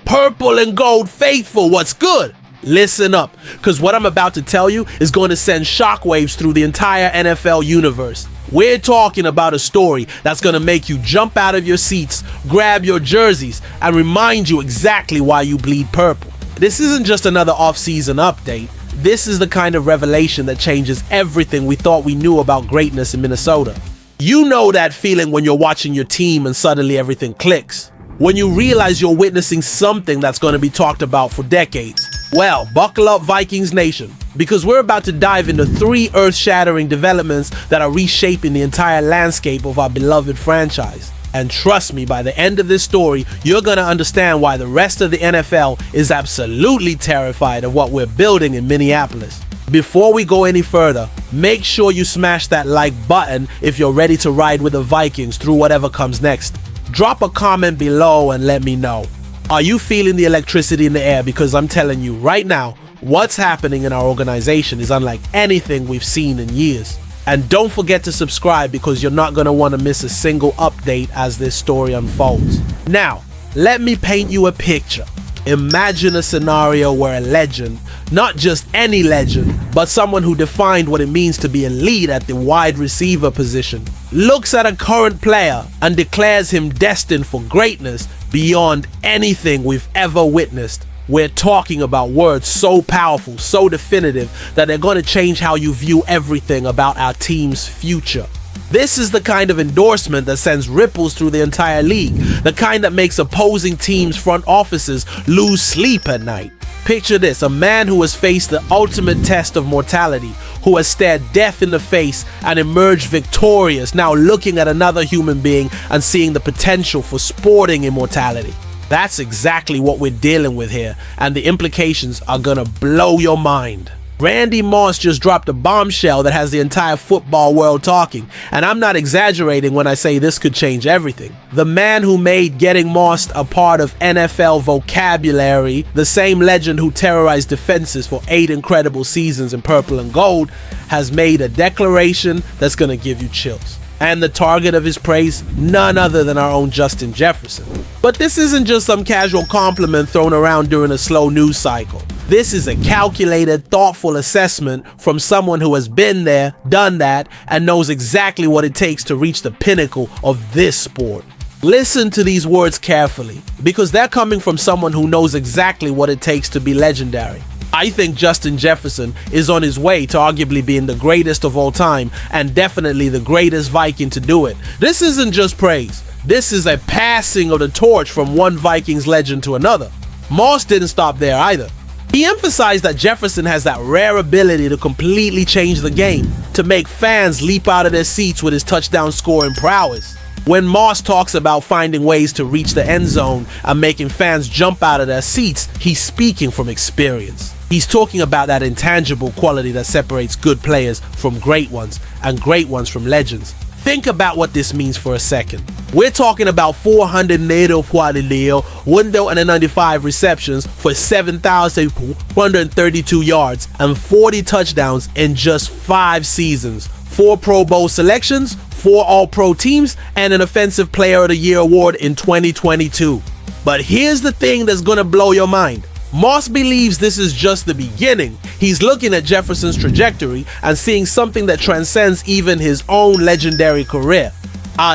Purple and gold faithful, what's good? Listen up, because what I'm about to tell you is going to send shockwaves through the entire NFL universe. We're talking about a story that's going to make you jump out of your seats, grab your jerseys, and remind you exactly why you bleed purple. This isn't just another off-season update. This is the kind of revelation that changes everything we thought we knew about greatness in Minnesota. You know that feeling when you're watching your team and suddenly everything clicks. When you realize you're witnessing something that's going to be talked about for decades. Well, buckle up, Vikings Nation, because we're about to dive into 3 earth-shattering developments that are reshaping the entire landscape of our beloved franchise. And trust me, by the end of this story, you're going to understand why the rest of the NFL is absolutely terrified of what we're building in Minneapolis. Before we go any further, make sure you smash that like button if you're ready to ride with the Vikings through whatever comes next. Drop a comment below and let me know. Are you feeling the electricity in the air? Because I'm telling you right now, what's happening in our organization is unlike anything we've seen in years. And don't forget to subscribe because you're not going to want to miss a single update as this story unfolds. Now, let me paint you a picture. Imagine a scenario where a legend, not just any legend, but someone who defined what it means to be elite at the wide receiver position, looks at a current player and declares him destined for greatness beyond anything we've ever witnessed. We're talking about words so powerful, so definitive, that they're going to change how you view everything about our team's future. This is the kind of endorsement that sends ripples through the entire league, the kind that makes opposing teams' front offices lose sleep at night. Picture this, a man who has faced the ultimate test of mortality, who has stared death in the face and emerged victorious, now looking at another human being and seeing the potential for sporting immortality. That's exactly what we're dealing with here, and the implications are gonna blow your mind. Randy Moss just dropped a bombshell that has the entire football world talking, and I'm not exaggerating when I say this could change everything. The man who made getting mossed a part of NFL vocabulary, the same legend who terrorized defenses for 8 incredible seasons in purple and gold, has made a declaration that's gonna give you chills. And the target of his praise, none other than our own Justin Jefferson. But this isn't just some casual compliment thrown around during a slow news cycle. This is a calculated, thoughtful assessment from someone who has been there, done that, and knows exactly what it takes to reach the pinnacle of this sport. Listen to these words carefully, because they're coming from someone who knows exactly what it takes to be legendary. I think Justin Jefferson is on his way to arguably being the greatest of all time and definitely the greatest Viking to do it. This isn't just praise. This is a passing of the torch from one Vikings legend to another. Moss didn't stop there either. He emphasized that Jefferson has that rare ability to completely change the game, to make fans leap out of their seats with his touchdown scoring prowess. When Moss talks about finding ways to reach the end zone and making fans jump out of their seats, he's speaking from experience. He's talking about that intangible quality that separates good players from great ones and great ones from legends. Think about what this means for a second. We're talking about 495 receptions for 7,132 yards and 40 touchdowns in just 5 seasons. 4 Pro Bowl selections, 4 All-Pro teams, and an Offensive Player of the Year award in 2022. But here's the thing that's gonna blow your mind. Moss believes this is just the beginning. He's looking at Jefferson's trajectory and seeing something that transcends even his own legendary career.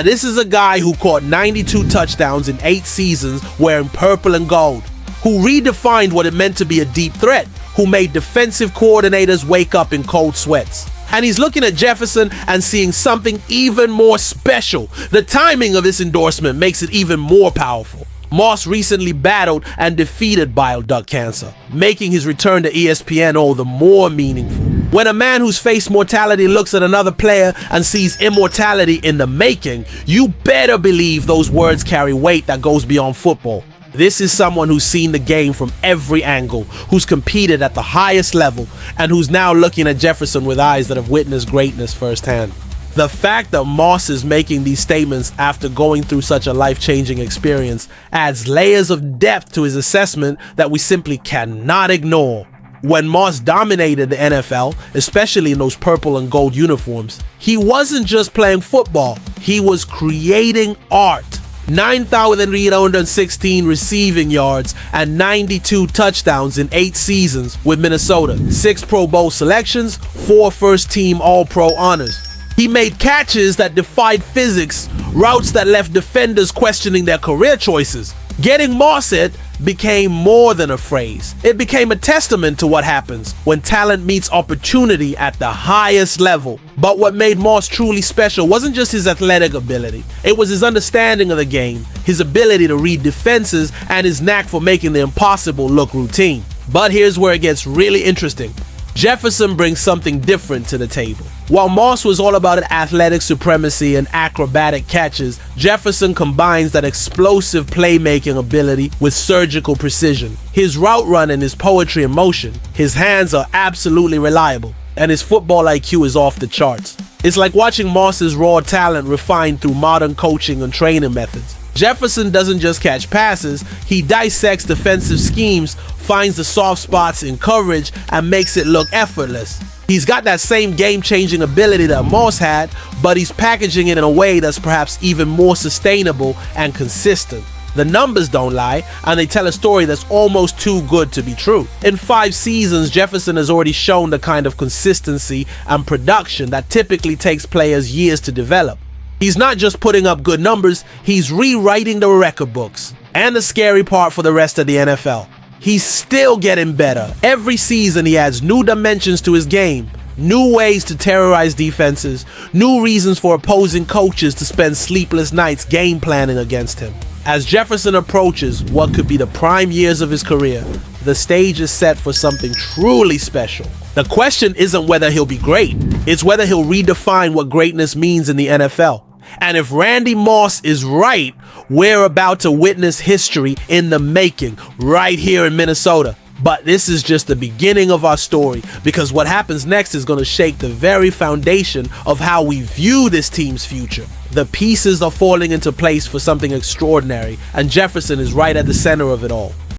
This is a guy who caught 92 touchdowns in 8 seasons wearing purple and gold, who redefined what it meant to be a deep threat, who made defensive coordinators wake up in cold sweats. And he's looking at Jefferson and seeing something even more special. The timing of this endorsement makes it even more powerful. Moss recently battled and defeated bile duct cancer, making his return to ESPN all the more meaningful. When a man who's faced mortality looks at another player and sees immortality in the making, you better believe those words carry weight that goes beyond football. This is someone who's seen the game from every angle, who's competed at the highest level, and who's now looking at Jefferson with eyes that have witnessed greatness firsthand. The fact that Moss is making these statements after going through such a life-changing experience adds layers of depth to his assessment that we simply cannot ignore. When Moss dominated the NFL, especially in those purple and gold uniforms, he wasn't just playing football, he was creating art. 9,316 receiving yards and 92 touchdowns in 8 seasons with Minnesota, 6 Pro Bowl selections, 4 first-team All-Pro honors. He made catches that defied physics, routes that left defenders questioning their career choices. Getting Moss it became more than a phrase. It became a testament to what happens when talent meets opportunity at the highest level. But what made Moss truly special wasn't just his athletic ability. It was his understanding of the game, his ability to read defenses, and his knack for making the impossible look routine. But here's where it gets really interesting. Jefferson brings something different to the table. While Moss was all about athletic supremacy and acrobatic catches, Jefferson combines that explosive playmaking ability with surgical precision. His route running is poetry in motion, his hands are absolutely reliable, and his football IQ is off the charts. It's like watching Moss's raw talent refined through modern coaching and training methods. Jefferson doesn't just catch passes, he dissects defensive schemes, finds the soft spots in coverage, and makes it look effortless. He's got that same game-changing ability that Moss had, but he's packaging it in a way that's perhaps even more sustainable and consistent. The numbers don't lie, and they tell a story that's almost too good to be true. In 5 seasons, Jefferson has already shown the kind of consistency and production that typically takes players years to develop. He's not just putting up good numbers, he's rewriting the record books. And the scary part for the rest of the NFL, he's still getting better. Every season he adds new dimensions to his game, new ways to terrorize defenses, new reasons for opposing coaches to spend sleepless nights game planning against him. As Jefferson approaches what could be the prime years of his career, the stage is set for something truly special. The question isn't whether he'll be great, it's whether he'll redefine what greatness means in the NFL. And if Randy Moss is right, we're about to witness history in the making right here in Minnesota. But this is just the beginning of our story, because what happens next is going to shake the very foundation of how we view this team's future. The pieces are falling into place for something extraordinary, and Jefferson is right at the center of it all.